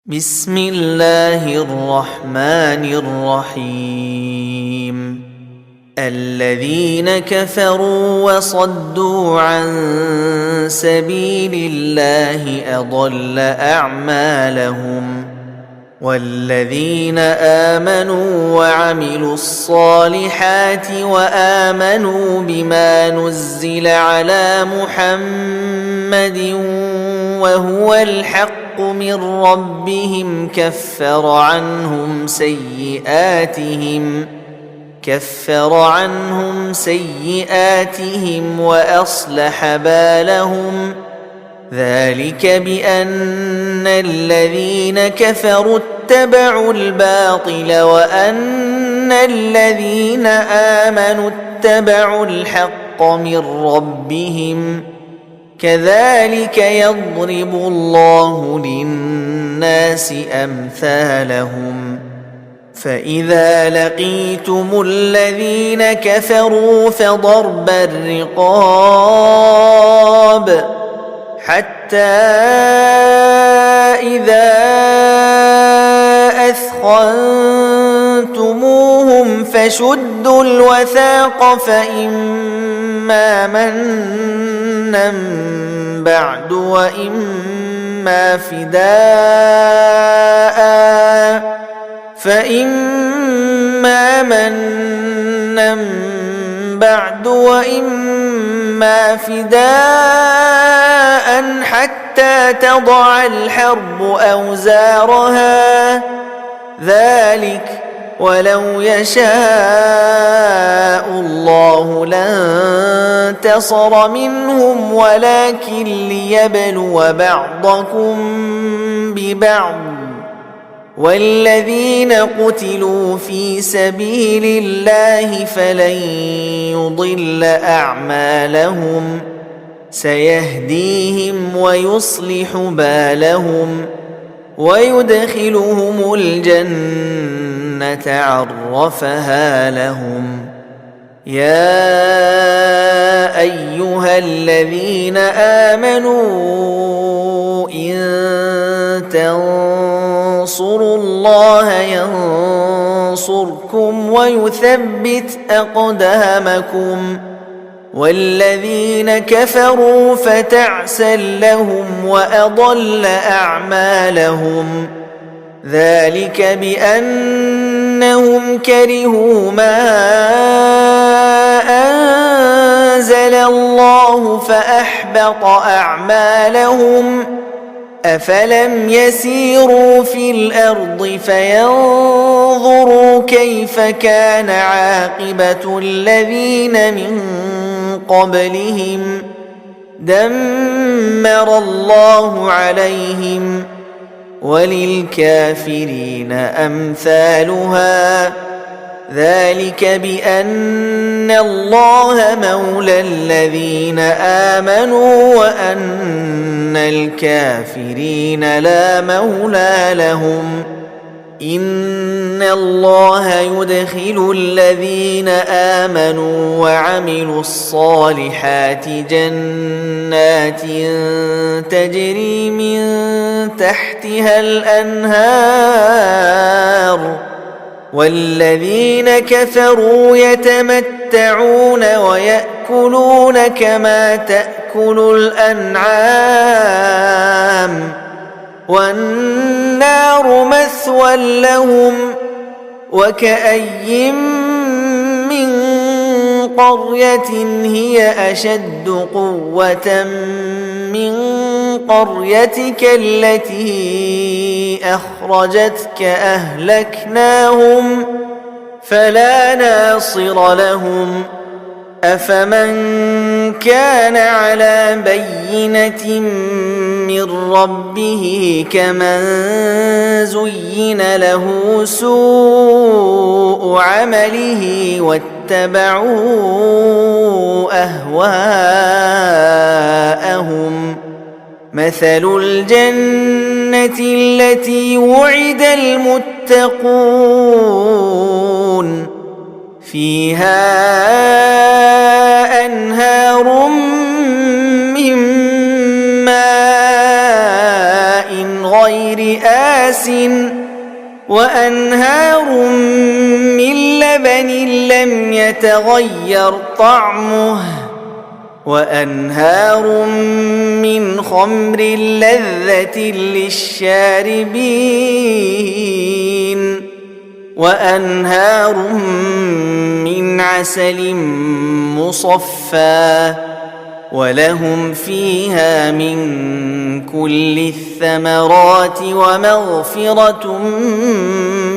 بسم الله الرحمن الرحيم. الذين كفروا وصدوا عن سبيل الله أضل أعمالهم، والذين آمنوا وعملوا الصالحات وآمنوا بما نزل على محمد وهو الحق من ربهم كفر عنهم سيئاتهم وأصلح بالهم. ذلك بأن الذين كفروا اتبعوا الباطل وأن الذين آمنوا اتبعوا الحق من ربهم. كذلك يضرب الله للناس أمثالهم. فإذا لقيتم الذين كفروا فضرب الرقاب حتى إذا أثخنتموهم فشدوا الوثاق فإما منا بعد وإما فداء حتى تضع الحرب أوزارها. ذلك ولو يشاء الله لانتصر منهم ولكن ليبلو بعضكم ببعض. والذين قتلوا في سبيل الله فلن يضل أعمالهم، سيهديهم ويصلح بالهم ويدخلهم الجنة عرفها لهم. يا أيها الذين آمنوا إن تنصروا الله ينصركم ويثبت أقدامكم. والذين كفروا فتعسا لهم وأضل أعمالهم. ذلك بأنهم كرهوا ما أنزل الله فأحبط أعمالهم. أفلم يسيروا في الأرض فينظروا كيف كان عاقبة الذين من قبلهم؟ دمر الله عليهم وللكافرين أمثالها. ذلك بأن الله مولى الذين آمنوا وأن الكافرين لا مولى لهم. إن الله يدخل الذين آمنوا وعملوا الصالحات جنات تجري من تحتها الأنهار، والذين كفروا يتمتعون ويأكلون كما تأكل الأنعام، والنار مثوى لهم. وكأي من قرية هي أشد قوة من قريتك التي أخرجتك أهلكناهم فلا ناصر لهم. أفمن كان على بينة من ربه كمن زين له سوء عمله واتبعوا أهواءهم. مثل الجنة التي وعد المتقون فيها أنهار من ماء غير آسٍ وأنهار من لبن لم يتغير طعمه وأنهار من خمر لذة للشاربين وأنهار من عسل مصفى ولهم فيها من كل الثمرات ومغفرة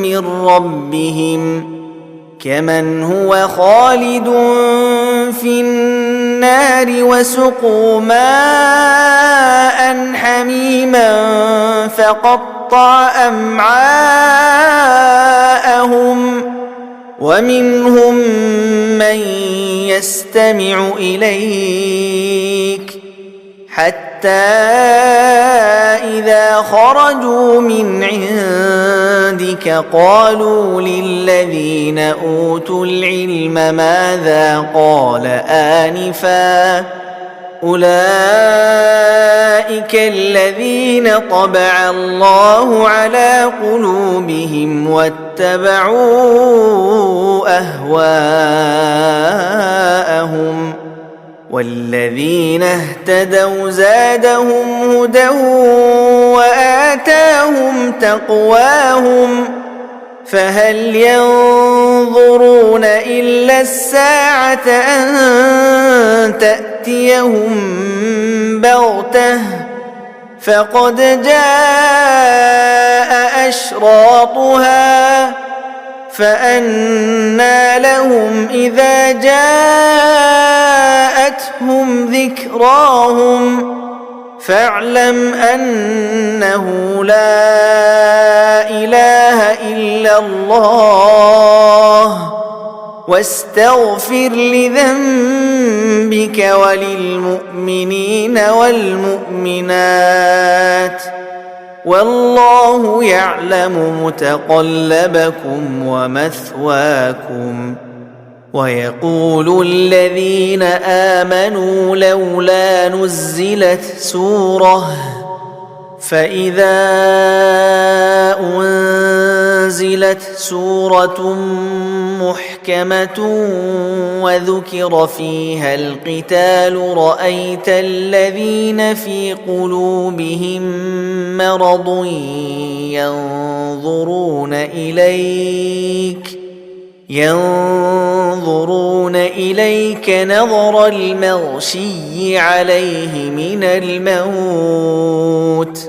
من ربهم كمن هو خالد في النار وسقوا ماء حميما فقطع أمعاءهم ومنهم من يستمع إليك حتى إذا خرجوا من عندك قالوا للذين أوتوا العلم ماذا قال آنفا أولئك الذين طبع الله على قلوبهم واتبعوا أهواءهم والذين اهتدوا زادهم هدى وآتاهم تقواهم فهل ينظرون إلا الساعة أن تأتيهم بغتة فقد جاء أشراطها فأنى لهم إذا جاءتهم ذكراهم فاعلم أنه لا إله إلا الله واستغفر لذنبك وللمؤمنين والمؤمنات والله يعلم متقلبكم ومثواكم ويقول الذين آمنوا لولا نزلت سورة فإذا أنزلت سورة محكمة وذكر فيها القتال رأيت الذين في قلوبهم مرض ينظرون إليك نظر المغشي عليه من الموت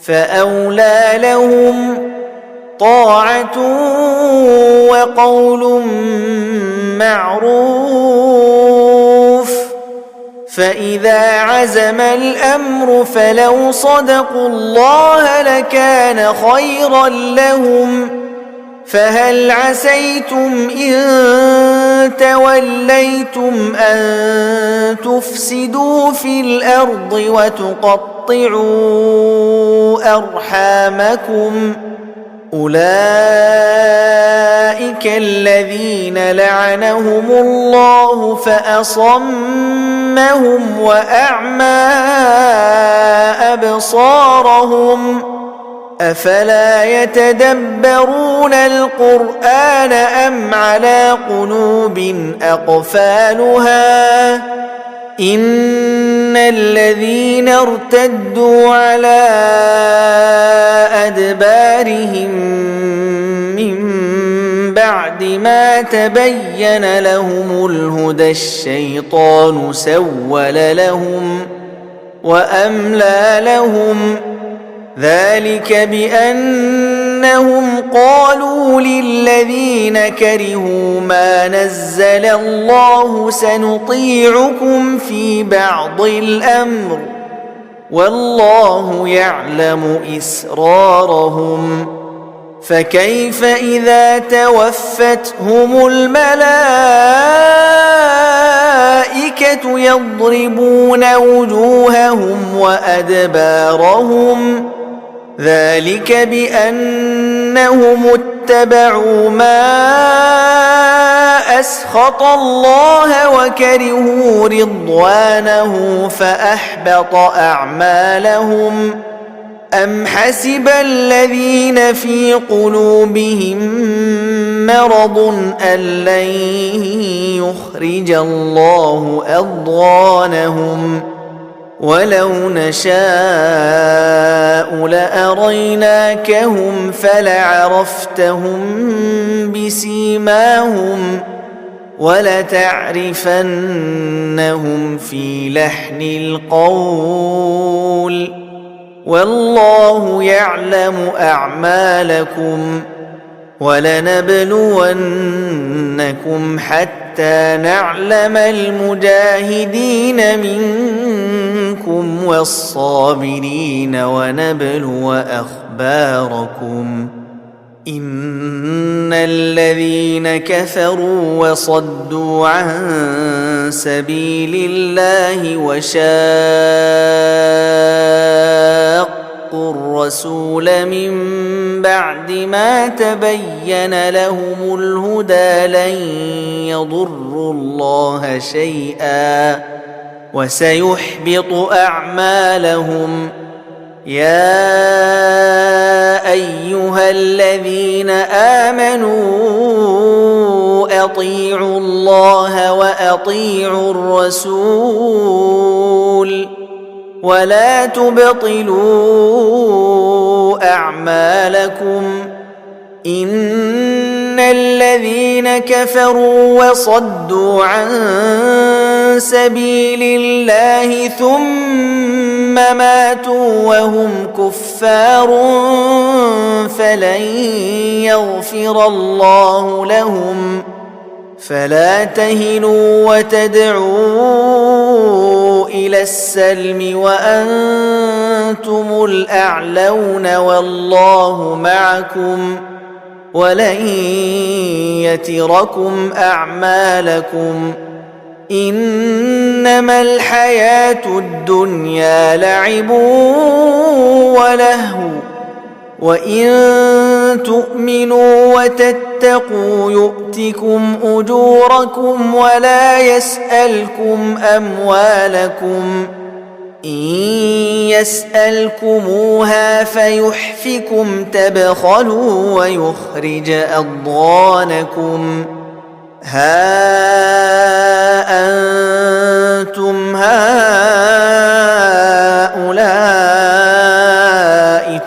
فأولى لهم طاعة وقول معروف فإذا عزم الأمر فلو صدقوا الله لكان خيرا لهم فهل عسيتم إن توليتم أن تفسدوا في الأرض وتقطعوا أرحامكم أولئك الذين لعنهم الله فأصمهم وأعمى أبصارهم أفلا يتدبرون القرآن أم على قلوب أقفالها إن الذين ارتدوا على أدبارهم من بعد ما تبين لهم الهدى الشيطان سول لهم وأملى لهم ذلك بأنهم قالوا للذين كرهوا ما نزل الله سنطيعكم في بعض الأمر والله يعلم إسرارهم فكيف إذا توفتهم الملائكة يضربون وجوههم وأدبارهم ذلك بأنهم اتبعوا ما أسخط الله وكرهوا رضوانه فأحبط أعمالهم أم حسب الذين في قلوبهم مرض أن لن يخرج الله أضغانهم ولو نشاء لأريناكهم فلعرفتهم بسيماهم ولتعرفنهم في لحن القول والله يعلم أعمالكم ولنبلونكم حتى نعلم المجاهدين منكم والصابرين ونبلو أخباركم إن الذين كفروا وصدوا عن سبيل الله وشاقوا الرسول من بعد ما تبين لهم الهدى لن يضروا الله شيئا وسيحبط أعمالهم يا أيها الذين آمنوا أطيعوا الله وأطيعوا الرسول ولا تبطلوا أعمالكم إن الذين كفروا وصدوا عن سبيل الله ثم ماتوا وهم كفار فلن يغفر الله لهم فلا تهنوا وتدعوا إلى السلم وأنتم الأعلون والله معكم ولن يتركم أعمالكم إنما الحياة الدنيا لعب ولهو وإن تؤمنوا وتتقوا يؤتكم أجوركم ولا يسألكم أموالكم إن يسألكموها فيحفكم تبخلوا ويخرج أضغانكم ها أنتم هؤلاء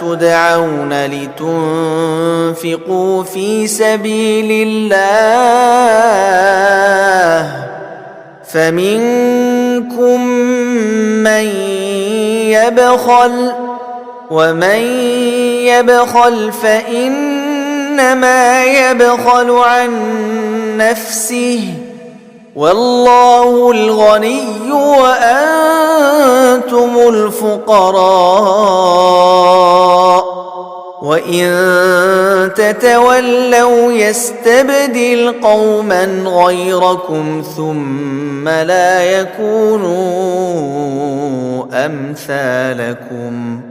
تدعون لتنفقوا في سبيل الله فمنكم من يبخل ومن يبخل فإنما يبخل عن نفسه والله الغني وأنتم الفقراء وإن تتولوا يستبدل قوما غيركم ثم لا يكونوا أمثالكم